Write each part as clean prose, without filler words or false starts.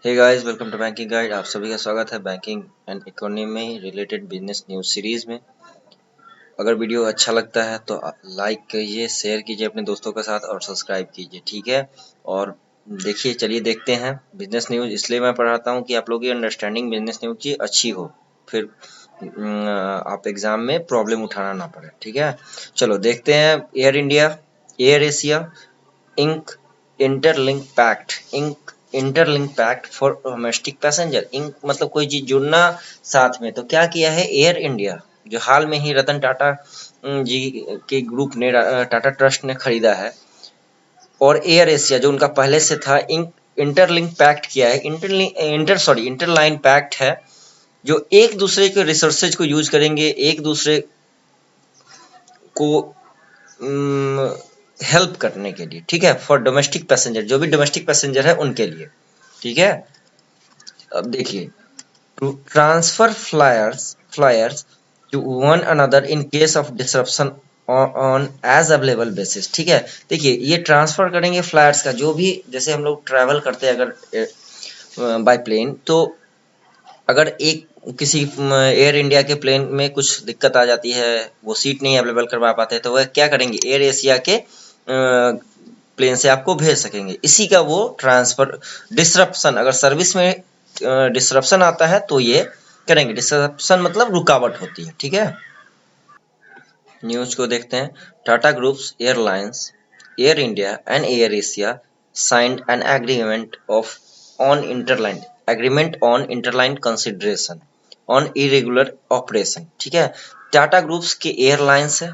Hey guys, welcome to banking guide. आप सभी का स्वागत है banking and economy related business news series में। अगर वीडियो अच्छा लगता है तो लाइक कीजिए, शेयर कीजिए अपने दोस्तों के साथ और सब्सक्राइब कीजिए, ठीक है। और देखिए, चलिए देखते हैं बिजनेस न्यूज। इसलिए मैं पढ़ाता हूँ कि आप लोगों की अंडरस्टैंडिंग बिजनेस न्यूज की अच्छी हो, फिर आप एग्जाम में प्रॉब्लम उठाना ना पड़े, ठीक है। चलो देखते हैं। Air India, Air Asia ink interlink pact for domestic passenger. Ink मतलब कोई चीज जुड़ना साथ में। तो क्या किया है एयर इंडिया, जो हाल में ही रतन टाटा जी के ग्रुप ने, टाटा ट्रस्ट ने खरीदा है, और एयर एशिया जो उनका पहले से था, इंटरलिंक पैक्ट किया है। इंटरलाइन पैक्ट है, जो एक दूसरे के रिसोर्सेज को यूज करेंगे, एक दूसरे को हेल्प करने के लिए, ठीक है। फॉर डोमेस्टिक पैसेंजर, जो भी डोमेस्टिक पैसेंजर है उनके लिए, ठीक है। अब देखिए, to transfer flyers to one another in case of disruption on as available basis, ठीक है। देखिए, ये ट्रांसफर करेंगे फ्लायर्स का, जो भी जैसे हम लोग ट्रैवल करते हैं अगर बाय प्लेन, तो अगर एक किसी एयर इंडिया के प्लेन में कुछ दिक्कत आ जाती है, वो सीट नहीं अवेलेबल करवा पाते, तो वह क्या करेंगे, एयर एशिया के प्लेन से आपको भेज सकेंगे। इसी का वो ट्रांसफर डिसरप्शन, अगर सर्विस में डिसरप्शन आता है तो ये करेंगे। डिसरप्शन मतलब रुकावट होती है, ठीक है। न्यूज को देखते हैं। Tata groups airlines, air India and air Asia signed an agreement on interline consideration on irregular operation, ठीक है। टाटा ग्रुप्स के एयरलाइंस है।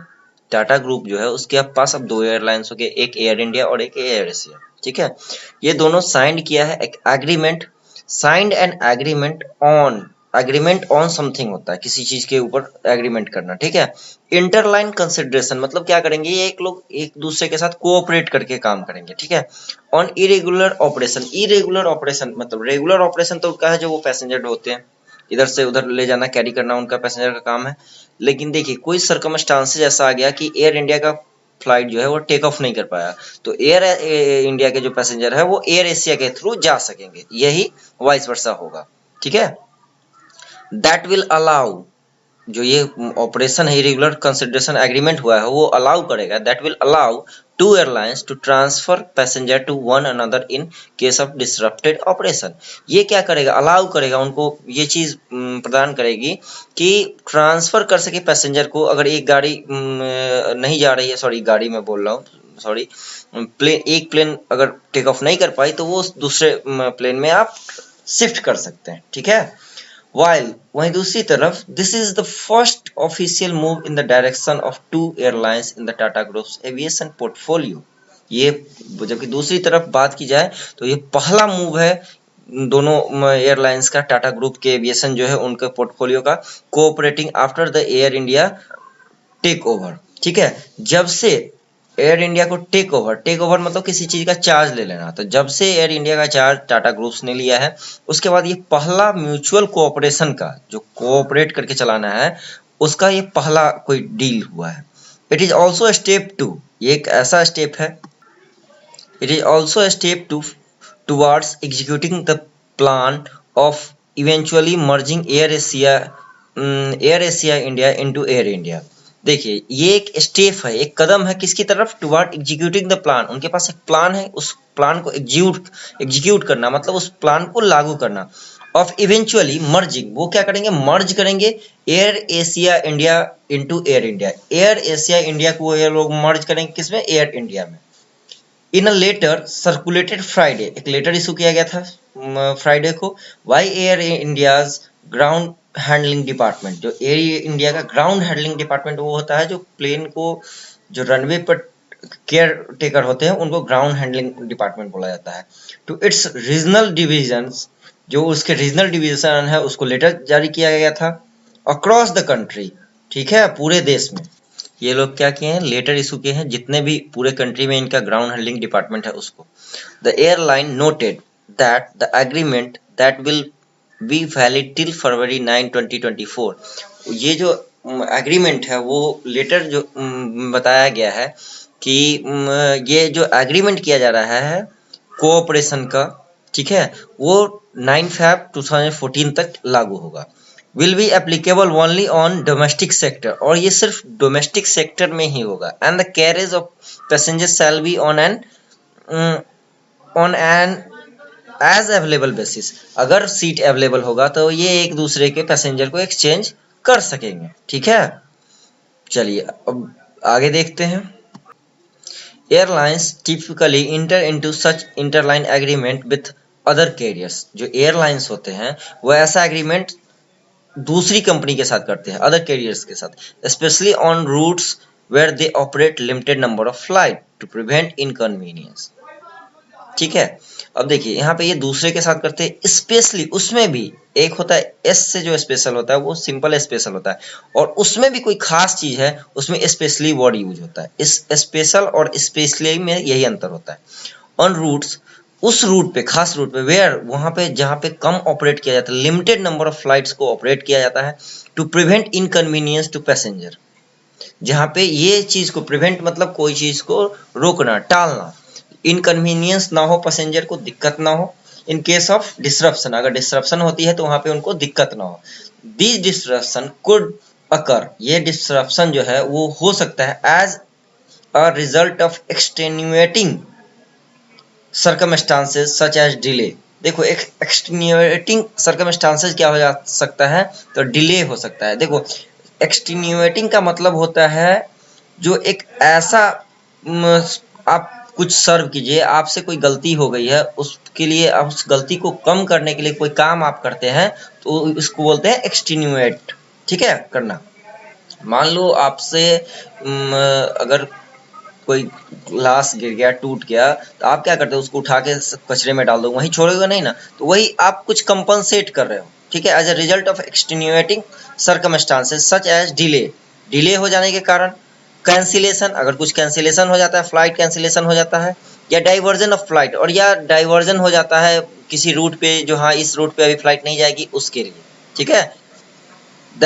टाटा ग्रुप जो है उसके पास अब दो एयरलाइंस हो गए, एक एयर इंडिया और एक एयर एशिया, ठीक है। ये दोनों साइंड किया है एक agreement. Signed an agreement on something होता है, किसी चीज के ऊपर एग्रीमेंट करना, ठीक है। इंटरलाइन कंसिडरेशन मतलब क्या करेंगे, ये एक लोग एक दूसरे के साथ कोऑपरेट करके काम करेंगे, ठीक है। ऑन इरेगुलर ऑपरेशन मतलब रेगुलर ऑपरेशन तो क्या है, जो वो पैसेंजर होते हैं इधर से उधर ले जाना, कैरी करना, उनका पैसेंजर का काम है। लेकिन देखिए, कोई सर्कमस्टांसेस ऐसा आ गया कि एयर इंडिया का फ्लाइट जो है वो टेक ऑफ नहीं कर पाया, तो एयर इंडिया के जो पैसेंजर है वो एयर एशिया के थ्रू जा सकेंगे, यही वाइस वर्सा होगा, ठीक है। दैट विल अलाउ, जो ये ऑपरेशन है, रेगुलर कंसिडरेशन एग्रीमेंट हुआ है, वो अलाउ करेगा, that will allow to airlines to transfer passenger to one another in case of disrupted operation. ये क्या करेगा, अलाउ करेगा, उनको ये चीज प्रदान करेगी कि ट्रांसफर कर सके पैसेंजर को। अगर एक गाड़ी नहीं जा रही है, सॉरी गाड़ी में बोल रहा हूँ, सॉरी एक प्लेन अगर टेक ऑफ नहीं कर पाई, तो वो दूसरे प्लेन में आप शिफ्ट कर सकते हैं, ठीक है। वहीं दूसरी तरफ, this is the first official move in the direction of two airlines in the Tata groups aviation portfolio. ये जबकि दूसरी तरफ बात की जाए तो ये पहला मूव है दोनों एयरलाइंस का, टाटा ग्रुप के एविएशन जो है उनके पोर्टफोलियो का, cooperating after the Air India take over, ठीक है। जब से एयर इंडिया को टेक ओवर मतलब किसी चीज का चार्ज ले लेना, तो जब से एयर इंडिया का चार्ज टाटा ग्रुप्स ने लिया है, उसके बाद ये पहला म्यूचुअल कोऑपरेशन का, जो कोऑपरेट करके चलाना है, उसका ये पहला कोई डील हुआ है। It is also step to, ये एक ऐसा स्टेप है, it is also step to towards executing the plan of eventually merging Air Asia India into Air India. देखिए, ये एक स्टेप है, एक कदम है, किसकी तरफ, टुवर्ड एग्जीक्यूटिंग द प्लान। उनके पास एक प्लान है, उस प्लान को एग्जीक्यूट करना मतलब उस प्लान को लागू करना। ऑफ इवेंचुअली मर्जिंग, वो क्या करेंगे, मर्ज करेंगे Air Asia India into Air India. Air Asia India को ये लोग मर्ज करेंगे किसमें, एयर इंडिया में। In a letter circulated Friday, एक लेटर इशू किया गया था फ्राइडे को, by Air India's ground handling department. जो एयर इंडिया का ग्राउंड हैंडलिंग डिपार्टमेंट वो होता है जो प्लेन को, जो रनवे पर केयर टेकर होते हैं, उनको ग्राउंड हैंडलिंग डिपार्टमेंट बोला जाता है। टू इट्स रीजनल डिविजन्स, जो उसके रीजनल डिवीजन है, उसको लेटर जारी किया गया था अक्रॉस द कंट्री, ठीक है, पूरे देश में। ये लोग क्या किए हैं, लेटर इशू किए हैं, जितने भी पूरे कंट्री में इनका ग्राउंड हैंडलिंग डिपार्टमेंट है उसको। The airline noted that the agreement that will be valid till February 9 2024। ये जो एग्रीमेंट है, वो लेटर जो बताया गया है कि ये जो एग्रीमेंट किया जा रहा है कोऑपरेशन का, ठीक है, वो 9 Feb 2014 तक लागू होगा। Will be applicable only on domestic sector, और ये सिर्फ डोमेस्टिक सेक्टर में ही होगा। And the carriage of passengers shall be on an as available basis. अगर सीट अवेलेबल होगा तो ये एक दूसरे के पैसेंजर को एक्सचेंज कर सकेंगे। ठीक है, चलिए अब आगे देखते हैं। Airlines typically inter into such interline agreement with other carriers. जो एयरलाइंस होते हैं वो ऐसा एग्रीमेंट दूसरी कंपनी के साथ करते हैं, अदर कैरियर्स के साथ, specially on routes where they operate limited number of flight to prevent inconvenience. ठीक है, अब देखिए यहाँ पे ये दूसरे के साथ करते हैं, स्पेशली उसमें भी एक होता है एस से जो स्पेशल होता है वो सिंपल स्पेशल होता है, और उसमें भी कोई खास चीज है उसमें स्पेशली वर्ड यूज होता है। इस स्पेशल और स्पेशली में यही अंतर होता है। ऑन रूट्स, उस रूट पे, खास रूट पे, वेयर, वहां पे जहां पे कम ऑपरेट किया जाता है, लिमिटेड नंबर ऑफ फ्लाइट्स को ऑपरेट किया जाता है, to prevent inconvenience to passenger. जहां पे ये चीज को प्रिवेंट मतलब कोई चीज को रोकना, टालना, इनकन्वीनियंस ना हो, पैसेंजर को दिक्कत ना हो। इन केस ऑफ डिसरप्शन, अगर डिसरप्शन होती है तो वहां पे उनको दिक्कत ना हो। दिस डिसरप्शन कुड अकर, ये डिसरप्शन जो है वो हो सकता है as a result of extenuating circumstances such as delay. देखो, एक एक्सटेन्युएटिंग सर्कमस्टांसेस क्या हो जा सकता है, तो डिले हो सकता है। देखो, एक्सटेन्युएटिंग का मतलब होता है जो एक ऐसा आप कुछ सर्व कीजिए, आपसे कोई गलती हो गई है, उसके लिए आप उस गलती को कम करने के लिए कोई काम आप करते हैं तो इसको बोलते हैं एक्सटेन्युएट। ठीक है, करना। मान लो आपसे अगर कोई ग्लास गिर गया, टूट गया, तो आप क्या करते हो, उसको उठा के कचरे में डाल दो, वहीं छोड़ोगे नहीं ना, तो वही आप कुछ कंपनसेट कर रहे हो। ठीक है, as a result of extenuating circumstances such as delay, delay हो जाने के कारण, कैंसिलेशन, अगर कुछ कैंसिलेशन हो जाता है, फ्लाइट कैंसिलेशन हो जाता है, या डाइवर्जन ऑफ फ्लाइट, और या डाइवर्जन हो जाता है किसी रूट पे, जो हाँ इस रूट पे अभी फ्लाइट नहीं जाएगी उसके लिए। ठीक है, the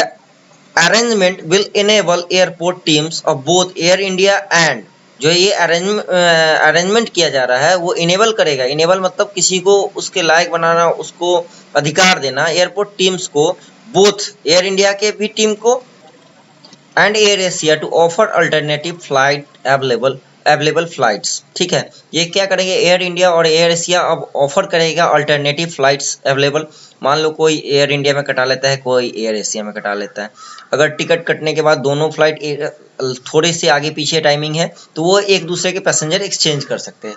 arrangement will enable airport teams of both air India and, जो ये अरेंजमेंट किया जा रहा है वो इनेबल करेगा। इनेबल मतलब किसी को उसके लायक बनाना, उसको अधिकार देना, एयरपोर्ट टीम्स को, बोथ एयर इंडिया के भी टीम को and air Asia to offer alternative flight available flights. ठीक है, ये क्या करेंगे, एयर इंडिया और एयर एशिया अब ऑफर करेगा अल्टरनेटिव फ्लाइट्स अवेलेबल। मान लो कोई एयर इंडिया में कटा लेता है, कोई एयर एशिया में कटा लेता है, अगर टिकट कटने के बाद दोनों फ्लाइट थोड़े से आगे पीछे टाइमिंग है तो वो एक दूसरे के पैसेंजर एक्सचेंज कर सकते हैं।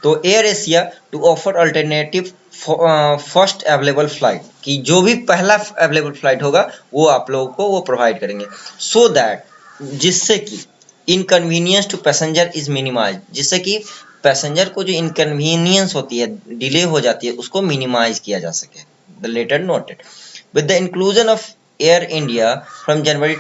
तो air Asia to offer alternative first available flight, कि जो भी पहला अवेलेबल फ्लाइट होगा वो आप लोगों को वो प्रोवाइड करेंगे, सो दैट, जिससे कि inconvenience to passenger is minimize, जिससे कि पैसेंजर को जो इनकन्वीनियंस होती है, डिले हो जाती है, उसको मिनिमाइज किया जा सके। The letter noted with the inclusion of air India from January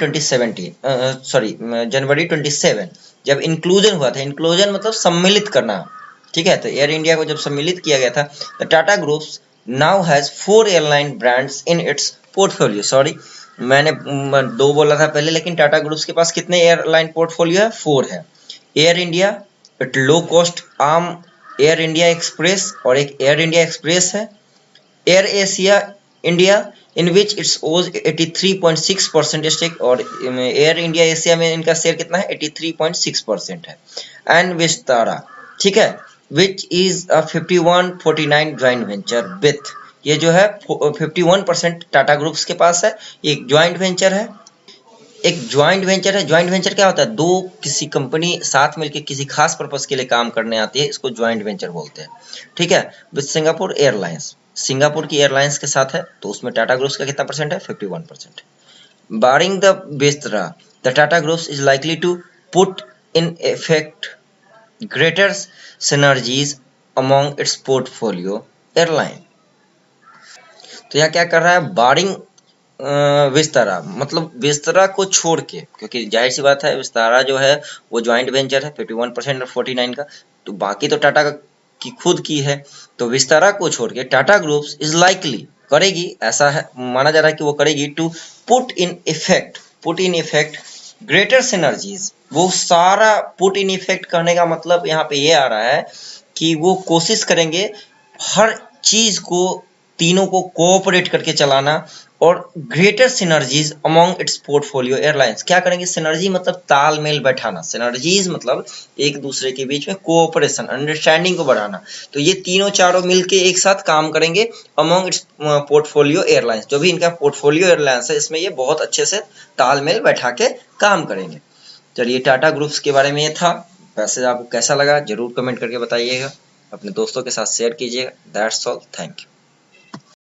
27, जब इंक्लूजन हुआ था, इंक्लूजन मतलब सम्मिलित करना। ठीक है, तो एयर इंडिया को जब सम्मिलित किया गया था, the Tata groups now has 4 airline brands in its portfolio. Sorry, मैंने 2 बोला था पहले, लेकिन टाटा ग्रुप्स के पास कितने एयरलाइन पोर्टफोलियो है, 4 है। Air India, it low cost arm air India express, और एक एयर इंडिया एक्सप्रेस है। Air Asia India, in which it's ओज 83.6% स्टेक, और एयर इंडिया एशिया में इनका शेयर कितना है, 83.6% है। एंड विस्तारा, ठीक है, which is a 51-49 joint venture with, ये जो है 51% टाटा ग्रुप्स के पास है, एक ज्वाइंट वेंचर है। एक ज्वाइंट वेंचर है, ज्वाइंट वेंचर क्या होता है, दो किसी कंपनी साथ मिलकर किसी खास पर्पस के लिए काम करने आती है, इसको ज्वाइंट वेंचर बोलते हैं। ठीक है, विद सिंगापुर एयरलाइंस, सिंगापुर की एयरलाइंस के साथ है, तो उसमें टाटा ग्रुप्स का कितना परसेंट है, 51%। Barring the Vistara, the Tata groups is likely to put in effect greater synergies among its portfolio airline। तो यहाँ क्या कर रहा है, बारिंग विस्तारा, मतलब विस्तारा को छोड़ के, क्योंकि जाहिर सी बात है विस्तारा जो है वो ज्वाइंट वेंचर है 51% और 49 का, तो बाकी तो टाटा की खुद की है। तो विस्तारा को छोड़ के टाटा ग्रुप्स इज लाइकली, करेगी, ऐसा है माना जा रहा है कि वो करेगी, to put in effect greater synergies. वो सारा पुट इन इफेक्ट करने का मतलब यहाँ पे ये आ रहा है कि वो कोशिश करेंगे हर चीज को तीनों को कोऑपरेट करके चलाना और greater synergies among it's portfolio airlines. क्या करेंगे? सिनर्जी मतलब तालमेल बैठाना, सिनर्जीज मतलब एक दूसरे के बीच में कोऑपरेशन, अंडरस्टैंडिंग को बढ़ाना। तो ये तीनों चारों मिलके एक साथ काम करेंगे अमॉन्ग इट्स पोर्टफोलियो एयरलाइंस। जो भी इनका पोर्टफोलियो एयरलाइंस है इसमें ये बहुत अच्छे से तालमेल बैठा के काम करेंगे। चलिए, टाटा ग्रुप्स के बारे में ये था। वैसे आपको कैसा लगा जरूर कमेंट करके बताइएगा, अपने दोस्तों के साथ शेयर कीजिएगा। That's all, thank you.